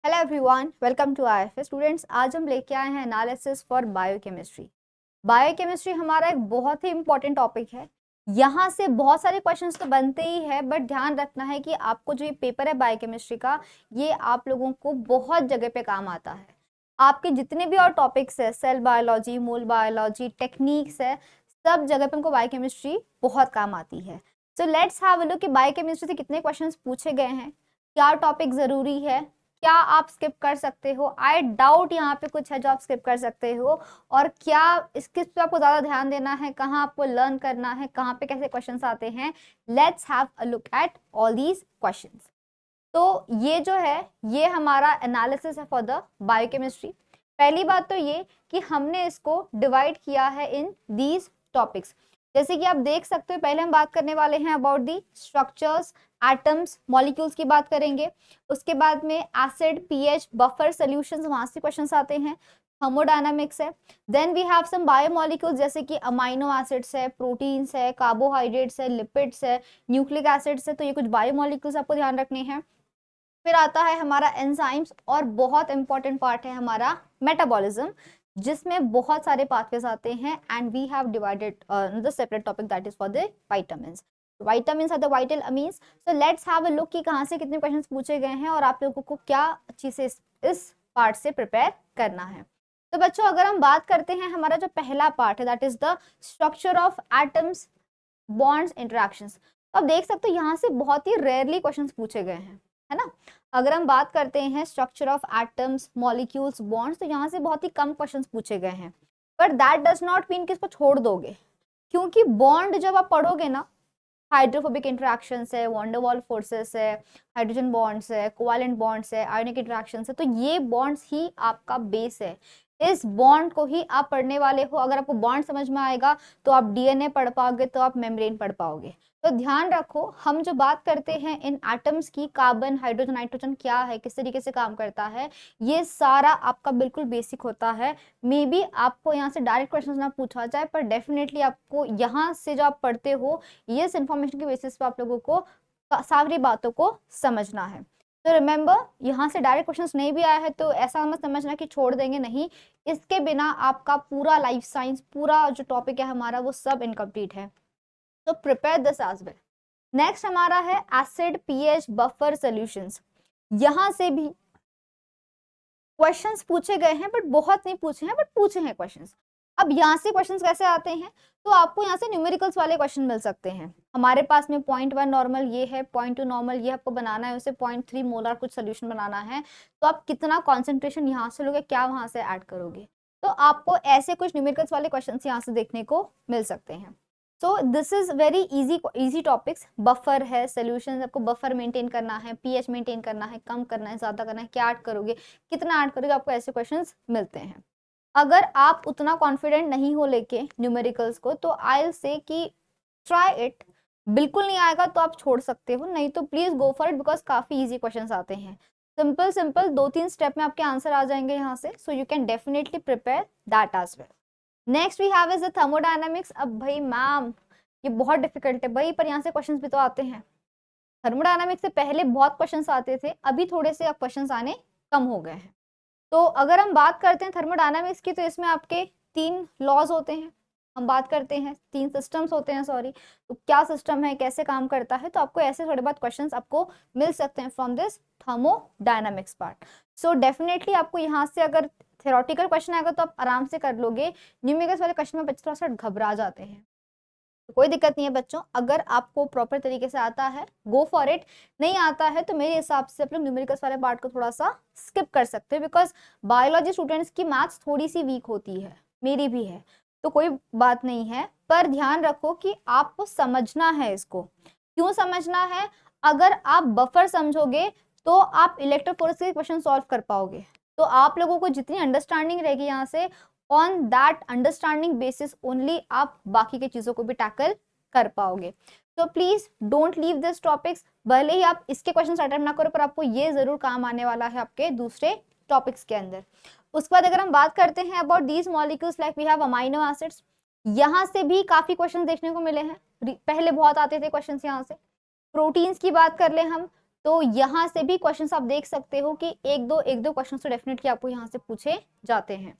Hello everyone, welcome to IFS students. आज हम लेके आए हैं एनालिसिस फॉर बायोकेमिस्ट्री। बायोकेमिस्ट्री हमारा एक बहुत ही इंपॉर्टेंट टॉपिक है। यहाँ से बहुत सारे क्वेश्चंस तो बनते ही है, बट ध्यान रखना है कि आपको जो ये पेपर है बायोकेमिस्ट्री का, ये आप लोगों को बहुत जगह पे काम आता है। आपके जितने भी और टॉपिक्स है, सेल बायोलॉजी, मोल बायोलॉजी, टेक्निक्स है, सब जगह पे हमको बायोकेमिस्ट्री बहुत काम आती है। सो लेट्स हैव अ लुक कि बायोकेमिस्ट्री से कितने क्वेश्चंस पूछे गए हैं, क्या टॉपिक जरूरी है, क्या आप स्किप कर सकते हो। आई डाउट यहाँ पे कुछ है जो आप स्किप कर सकते हो, और क्या किस पे आपको ज्यादा ध्यान देना है, कहाँ आपको लर्न करना है, कहाँ पे कैसे क्वेश्चंस आते हैं। Let's have a look at all these questions. तो ये जो है, ये हमारा एनालिसिस है फॉर द बायोकेमिस्ट्री। पहली बात तो ये कि हमने इसको डिवाइड किया है इन दीज टॉपिक्स। जैसे कि आप देख सकते हो, पहले हम बात करने वाले हैं about the structures, atoms, molecules की बात करेंगे। उसके बाद में एसिड, पीएच, बफर, सॉल्यूशंस, वहां से क्वेश्चंस आते हैं। थर्मोडायनामिक्स है। Then we have some biomolecules, जैसे कि अमाइनो एसिड्स है, प्रोटीन्स है, कार्बोहाइड्रेट्स है, लिपिड्स है, न्यूक्लिक एसिड्स है। तो ये कुछ बायोमॉलिक्यूल्स आपको ध्यान रखने हैं। फिर आता है हमारा एंजाइम्स, और बहुत इंपॉर्टेंट पार्ट है हमारा मेटाबॉलिज्म, जिसमें बहुत सारे पाथवेज आते हैं। And we have divided the separate topic that is for the vitamins. Vitamins are the vital amines. So let's have a look कि कहाँ से कितने क्वेश्चंस पूछे गए हैं और आप लोगों को क्या अच्छी से इस पार्ट से प्रिपेयर करना है। तो बच्चों, अगर हम बात करते हैं, हमारा जो पहला पार्ट है that is the structure of atoms, bonds, interactions. तो आप देख सकते हो यहाँ से बहुत ही रेयरली क्वेश्चंस पूछे गए हैं, है ना। अगर हम बात करते हैं structure of atoms, molecules, bonds, तो यहाँ से बहुत ही कम क्वेश्चंस पूछे गए हैं। पर दैट डज नॉट मीन कि इसको छोड़ दोगे, क्योंकि बॉन्ड जब आप पढ़ोगे ना, हाइड्रोफोबिक इंटरेक्शंस है, वॉन्डरवॉल फोर्सेस है, हाइड्रोजन बॉन्ड्स है, कोवैलेंट बॉन्ड्स है, आयनिक इंटरेक्शंस है, तो ये बॉन्ड्स ही आपका बेस है। इस बॉन्ड को ही आप पढ़ने वाले हो। अगर आपको बॉन्ड समझ में आएगा तो आप डीएनए पढ़ पाओगे, तो आप मेम्ब्रेन पढ़ पाओगे। तो ध्यान रखो, हम जो बात करते हैं इन एटम्स की, कार्बन, हाइड्रोजन, नाइट्रोजन क्या है, किस तरीके से काम करता है, ये सारा आपका बिल्कुल बेसिक होता है। मे बी आपको यहाँ से डायरेक्ट क्वेश्चन ना पूछा जाए, पर डेफिनेटली आपको यहाँ से जो आप पढ़ते हो, ये इन्फॉर्मेशन के बेसिस पे आप लोगों को सारी बातों को समझना है। तो रिमेंबर, यहाँ से डायरेक्ट क्वेश्चंस नहीं भी आया है तो ऐसा मत समझना कि छोड़ देंगे, नहीं। इसके बिना आपका पूरा लाइफ साइंस, पूरा जो टॉपिक है हमारा, वो सब इनकम्प्लीट है। तो prepare this as well. Next हमारा है एसिड, पीएच, बफर, सॉल्यूशंस। यहाँ से भी क्वेश्चंस पूछे गए हैं, बट बहुत नहीं पूछे हैं, बट पूछे हैं क्वेश्चंस। अब यहाँ से क्वेश्चंस कैसे आते हैं, तो आपको यहाँ से न्यूमेरिकल्स वाले क्वेश्चन मिल सकते हैं। हमारे पास में 0.1 नॉर्मल ये है, 0.2 नॉर्मल ये आपको बनाना है, उसे 0.3 मोलर कुछ सोल्यूशन बनाना है। तो आप कितना कॉन्सेंट्रेशन यहाँ से लोगे, क्या वहां से ऐड करोगे, तो आपको ऐसे कुछ न्यूमेरिकल्स वाले क्वेश्चन यहाँ से देखने को मिल सकते हैं। So this is very easy topics. Buffer है, सोल्यूशन, आपको बफर मेंटेन करना है, पीएच मेंटेन करना है, कम करना है, ज्यादा करना है, क्या ऐड करोगे, कितना ऐड करोगे, आपको ऐसे क्वेश्चंस मिलते हैं। अगर आप उतना कॉन्फिडेंट नहीं हो लेके न्यूमेरिकल्स को, तो आई विल से कि ट्राई इट। बिल्कुल नहीं आएगा तो आप छोड़ सकते हो, नहीं तो please go for it, because काफी इजी क्वेश्चंस आते हैं। सिंपल सिंपल 2-3 स्टेप में आपके आंसर आ जाएंगे यहाँ से। So you can definitely prepare that as well. Next we have is the thermodynamics. अब भाई मैम, ये बहुत डिफिकल्ट है भाई, पर यहाँ से क्वेश्चंस भी तो आते हैं। थर्मोडायनामिक्स से पहले बहुत क्वेश्चंस आते थे, अभी थोड़े से अब क्वेश्चंस आने कम हो गए हैं। तो अगर हम बात करते हैं थर्मोडायनामिक्स की, तो इसमें आपके 3 लॉज होते हैं। हम बात करते हैं 3 सिस्टम्स होते हैं, सॉरी। तो क्या सिस्टम है, कैसे काम करता है, तो आपको ऐसे थोड़े बहुत क्वेश्चंस आपको मिल सकते हैं from this thermodynamics part. So definitely आपको यहाँ से अगर थ्योरेटिकल क्वेश्चन आएगा तो आप आराम से कर लोगे। न्यूमेरिकल्स वाले क्वेश्चन में बच्चे थोड़ा सा घबरा जाते हैं, तो कोई दिक्कत नहीं है बच्चों। अगर आपको प्रॉपर तरीके से आता है, गो फॉर इट। नहीं आता है तो मेरे हिसाब से आप लोग न्यूमेरिकल्स वाले पार्ट को थोड़ा सा स्किप कर सकते हैं, बिकॉज बायोलॉजी स्टूडेंट्स की मैथ्स थोड़ी सी वीक होती है, मेरी भी है। तो कोई बात नहीं है, पर ध्यान रखो कि आपको समझना है इसको। क्यों समझना है? अगर आप बफर समझोगे तो आप इलेक्ट्रोफोरेसिस के क्वेश्चन सॉल्व कर पाओगे। तो आप लोगों को जितनी अंडरस्टैंडिंग रहेगी यहाँ से, on that understanding basis only आप बाकी के चीजों को भी टैकल कर पाओगे। तो please don't leave this topics. भले ही आप इसके क्वेश्चन अटेम्प्ट ना करो, पर आपको ये जरूर काम आने वाला है आपके दूसरे टॉपिक्स के अंदर। उसके बाद अगर हम बात करते हैं about these molecules, like we have amino acids, यहाँ से भी काफी क्वेश्चन देखने को मिले हैं। पहले बहुत आते थे क्वेश्चन यहाँ से। प्रोटीन्स की बात कर ले हम, तो यहाँ से भी क्वेश्चंस आप देख सकते हो कि एक दो क्वेश्चन तो डेफिनेटली आपको यहाँ से पूछे जाते हैं।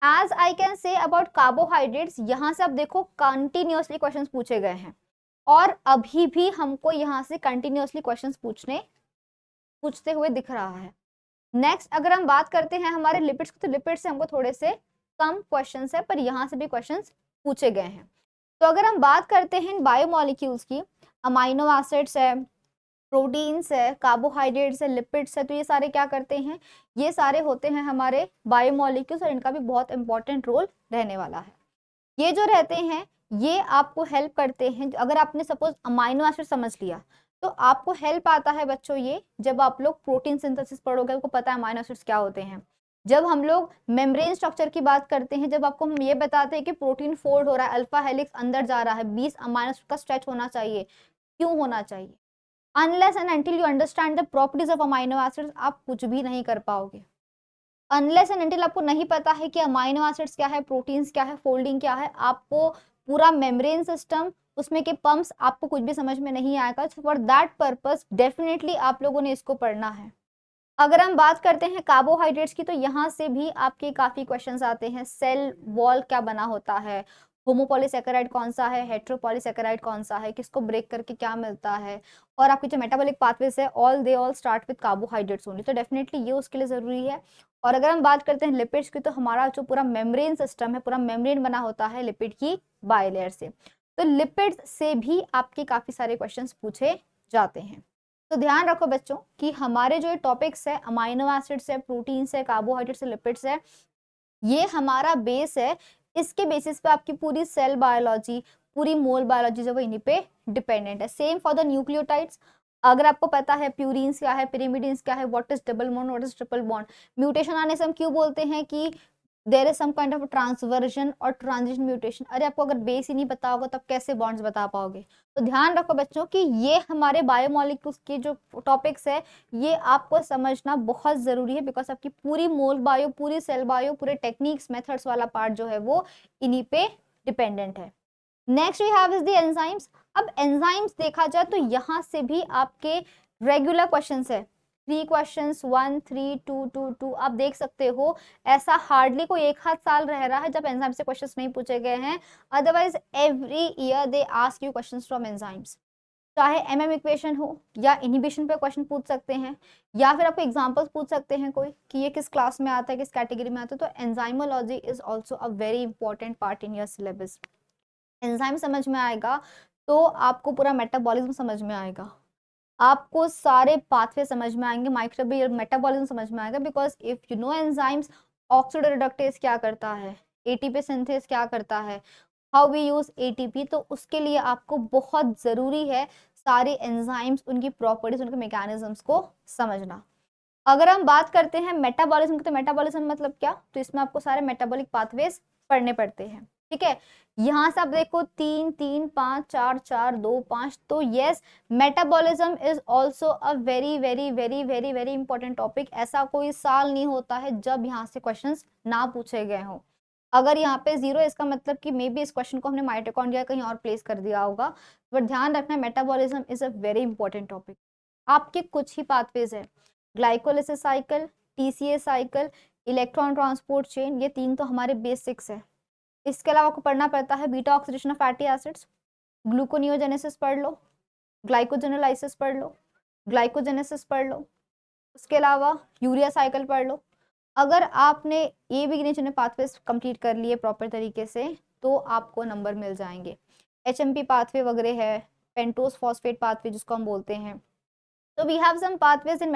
As I can say about carbohydrates, यहाँ से आप देखो कंटिन्यूअसली क्वेश्चंस पूछे गए हैं और अभी भी हमको यहाँ से कंटिन्यूअसली क्वेश्चंस पूछते हुए दिख रहा है। नेक्स्ट अगर हम बात करते हैं हमारे लिपिड्स की, तो लिपिड्स से हमको थोड़े से कम क्वेश्चंस है, पर यहाँ से भी क्वेश्चंस पूछे गए हैं। तो अगर हम बात करते हैं बायोमोलिक्यूल्स की, अमाइनो एसिड्स है, प्रोटीन्स है, कार्बोहाइड्रेट्स है, लिपिड्स है, तो ये सारे क्या करते हैं, ये सारे होते हैं हमारे बायोमोलिक्यूल्स और इनका भी बहुत इंपॉर्टेंट रोल रहने वाला है। ये जो रहते हैं ये आपको हेल्प करते हैं, अगर आपने सपोज अमाइनो एसिड समझ लिया तो आपको हेल्प आता है बच्चों ये जब आप लोग प्रोटीन सिंथेसिस पढ़ोगे, आपको पता है अमाइनो एसिड्स क्या होते हैं। जब हम लोग मेम्ब्रेन स्ट्रक्चर की बात करते हैं, जब आपको हम ये बताते हैं कि प्रोटीन फोल्ड हो रहा है, अल्फा हेलिक्स अंदर जा रहा है, 20 अमाइनो एसिड का स्ट्रेच होना चाहिए, क्यों होना चाहिए, unless and until you understand the properties of amino acids आप कुछ भी नहीं कर पाओगे। अनलेस एंड अंटिल आपको नहीं पता है कि अमाइनो एसिड्स क्या है, प्रोटीन्स क्या है, फोल्डिंग क्या है, आपको पूरा मेम्ब्रेन सिस्टम, उसमें के पंप्स, आपको कुछ भी समझ में नहीं आएगा। फॉर दैट पर्पस डेफिनेटली आप लोगों ने इसको पढ़ना है। अगर हम बात करते हैं कार्बोहाइड्रेट्स की, तो यहाँ से भी आपके काफी क्वेश्चंस आते हैं। सेल वॉल क्या बना होता है, होमोपॉलीसैकेराइड कौन सा है, हेट्रोपॉलीसैकेराइड कौन सा है, किसको ब्रेक करके क्या मिलता है, और आपके जो मेटाबॉलिक पाथवेज है they all start with carbohydrates only, तो डेफिनेटली ये उसके लिए जरूरी है। और अगर हम बात करते हैं लिपिड्स की, तो हमारा जो पूरा मेम्ब्रेन सिस्टम है, पूरा मेम्ब्रेन बना होता है लिपिड की बाइलेयर से, तो लिपिड्स से भी आपके काफी सारे क्वेश्चंस पूछे जाते हैं। तो ध्यान रखो बच्चों कि हमारे जो टॉपिक्स है, अमाइनो एसिड्स है, प्रोटीन्स है, कार्बोहाइड्रेट्स है, लिपिड्स है, ये हमारा बेस है। इसके बेसिस पे आपकी पूरी सेल बायोलॉजी, पूरी मोल बायोलॉजी जो है इन्हीं पे डिपेंडेंट है। सेम फॉर द न्यूक्लियोटाइड्स, अगर आपको पता है प्यूरिन्स क्या है, पिरिमिडिन्स क्या है, what is double bond, what is triple bond, mutation आने से हम क्यों बोलते हैं कि there is some kind of transversion और ट्रांजिशन म्यूटेशन। अरे आपको अगर बेस ही नहीं पता होगा तब कैसे बॉन्ड्स बता पाओगे। तो ध्यान रखो बच्चों कि ये हमारे बायोमोलिक्यूल्स के जो टॉपिक्स है ये आपको समझना बहुत जरूरी है, बिकॉज आपकी पूरी मोल बायो, पूरी सेल बायो, पूरे टेक्निक्स मेथड्स वाला पार्ट जो है वो इन्हीं पे डिपेंडेंट है। Next we have is the enzymes. अब एंजाइम्स देखा जाए तो यहाँ से भी आपके रेगुलर क्वेश्चंस है, 3 क्वेश्चंस, 1 3 2 2 2, आप देख सकते हो। ऐसा हार्डली कोई एक हाथ साल रह रहा है जब एंजाइम से क्वेश्चंस नहीं पूछे गए हैं, otherwise every year they ask you questions from enzymes. चाहे एमएम इक्वेशन हो या इनहिबिशन पे क्वेश्चन पूछ सकते हैं, या फिर आपको एग्जांपल्स पूछ सकते हैं कोई कि ये किस क्लास में आता है, किस कैटेगरी में आता है। तो enzymology is also a very important part in your syllabus. Enzyme समझ में आएगा तो आपको पूरा मेटाबॉलिज्म समझ में आएगा, आपको सारे पाथवे समझ में आएंगे, माइक्रोबियल मेटाबॉलिज्म समझ में आएगा। Because if you know enzymes, oxidoreductase क्या करता है, एटीपी सिंथेस क्या करता है, हाउ वी यूज एटीपी, तो उसके लिए आपको बहुत जरूरी है सारे एंजाइम्स, उनकी प्रॉपर्टीज, उनके मैकेनिज्म्स को समझना। अगर हम बात करते हैं मेटाबॉलिज्म की, तो मेटाबॉलिज्म मतलब क्या, तो इसमें आपको सारे मेटाबॉलिक पाथवेज पढ़ने पड़ते हैं। ठीक है, यहाँ से आप देखो 3 3 5 4 4 2 5, तो yes metabolism is also a very very very very very important topic. ऐसा कोई साल नहीं होता है जब यहाँ से क्वेश्चंस ना पूछे गए हों। अगर यहाँ पे 0 इसका मतलब कि मे बी इस क्वेश्चन को हमने माइटोकॉन्ड्रिया कहीं और प्लेस कर दिया होगा, बट ध्यान रखना metabolism is a very important topic. आपके कुछ ही पाथवेज है, glycolysis cycle, TCA cycle, electron transport chain, ये 3 तो हमारे बेसिक्स है। इसके अलावा आपको पढ़ना पड़ता है beta oxidation of fatty acids, gluconeogenesis पढ़ लो, ग्लाइकोजेनोलाइसिस पढ़ लो, ग्लाइकोजेनेसिस पढ़ लो, उसके अलावा यूरिया साइकिल पढ़ लो। अगर आपने ये भी गिने चुने पाथवेज कंप्लीट कर लिए प्रॉपर तरीके से तो आपको नंबर मिल जाएंगे। एचएमपी पाथवे वगैरह है, पेंटोस फॉस्फेट पाथवे जिसको हम बोलते हैं। तो we have some pathways in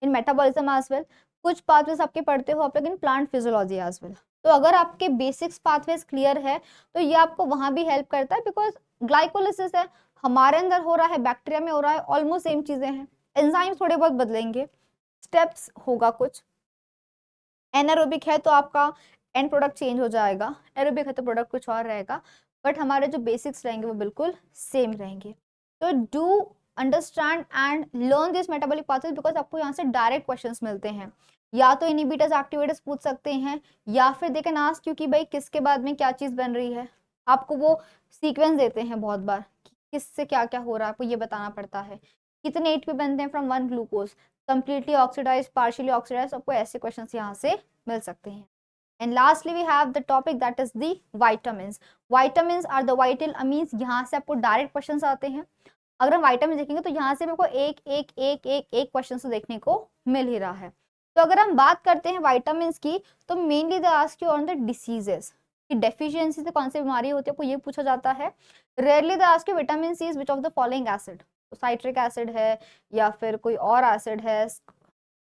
metabolism as well. कुछ पाथवेज आपके पढ़ते हो आप लोग in plant physiology as well. तो अगर आपके बेसिक्स पाथवेज क्लियर है तो ये आपको वहां भी हेल्प करता है, बिकॉज ग्लाइकोलिसिस है, हमारे अंदर हो रहा है, बैक्टीरिया में हो रहा है, ऑलमोस्ट सेम चीजें हैं। एंजाइम्स थोड़े बहुत बदलेंगे, स्टेप्स होगा कुछ। एनारोबिक है तो आपका एंड प्रोडक्ट चेंज हो जाएगा, एरोबिक है तो प्रोडक्ट कुछ और रहेगा, बट हमारे जो बेसिक्स रहेंगे वो बिल्कुल सेम रहेंगे। तो do understand and learn this metabolic pathways, because आपको यहाँ से डायरेक्ट क्वेश्चंस मिलते हैं। या तो इनहिबिटर्स एक्टिवेटर्स पूछ सकते हैं, या फिर दे कैन आस्क क्योंकि भाई किसके बाद में क्या चीज बन रही है, आपको वो सीक्वेंस देते हैं बहुत बार कि किससे क्या क्या हो रहा है, आपको ये बताना पड़ता है। कितने ATP बनते हैं from 1 glucose, completely oxidize, partially oxidize, आपको ऐसे क्वेश्चन यहाँ से मिल सकते हैं। And lastly we have the topic that is the vitamins. Vitamins are the vital amines, यहाँ से आपको डायरेक्ट क्वेश्चन आते हैं। अगर हम विटामिन देखेंगे तो यहाँ से मेरे को एक एक एक एक एक क्वेश्चन तो देखने को मिल ही रहा है। तो अगर हम बात करते हैं विटामिन्स की, तो mainly they ask you on the diseases कि डेफिशिएंसी से कौन सी बीमारी होती है, आपको ये पूछा जाता है। Rarely they ask you vitamin C is which of the following acid, citric acid है या फिर कोई और एसिड है,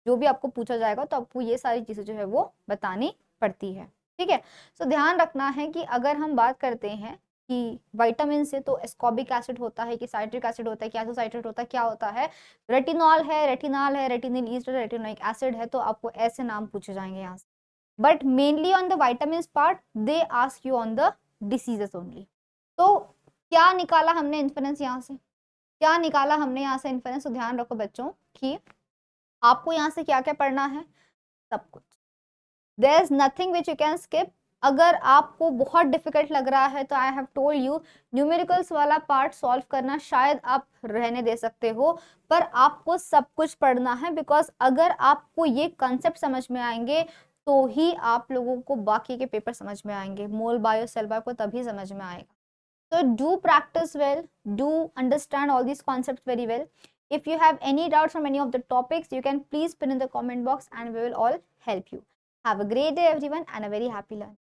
जो भी आपको पूछा जाएगा तो आपको ये सारी चीजें जो है वो बतानी पड़ती है। ठीक है, सो ध्यान रखना है कि अगर हम बात करते हैं कि विटामिन से तो एस्कॉर्बिक एसिड होता है कि साइट्रिक एसिड होता है, क्या साइट्रेट होता है, क्या होता है, रेटिनॉल है, रेटिनॉल है, रेटिनिल ईस्ट, रेटिनोइक एसिड है, तो आपको ऐसे नाम पूछे जाएंगे यहाँ से। But mainly on the vitamin part they ask you on the diseases only. तो क्या निकाला हमने इन्फरेंस यहाँ से, क्या निकाला हमने यहाँ से इन्फरेंस, तो ध्यान रखो बच्चों कि आपको यहाँ से क्या क्या पढ़ना है, सब कुछ। There is nothing which you can skip. अगर आपको बहुत डिफिकल्ट लग रहा है तो I have told you numericals वाला पार्ट सॉल्व करना शायद आप रहने दे सकते हो, पर आपको सब कुछ पढ़ना है, बिकॉज अगर आपको ये कंसेप्ट समझ में आएंगे तो ही आप लोगों को बाकी के पेपर समझ में आएंगे। मोल बायो, सेल बायो को तभी समझ में आएगा। So do practice well, do understand all these concepts very well. If you have any doubts from any of the topics, you can please put in the comment box and we will all help you. Have a great day everyone and a very happy learning.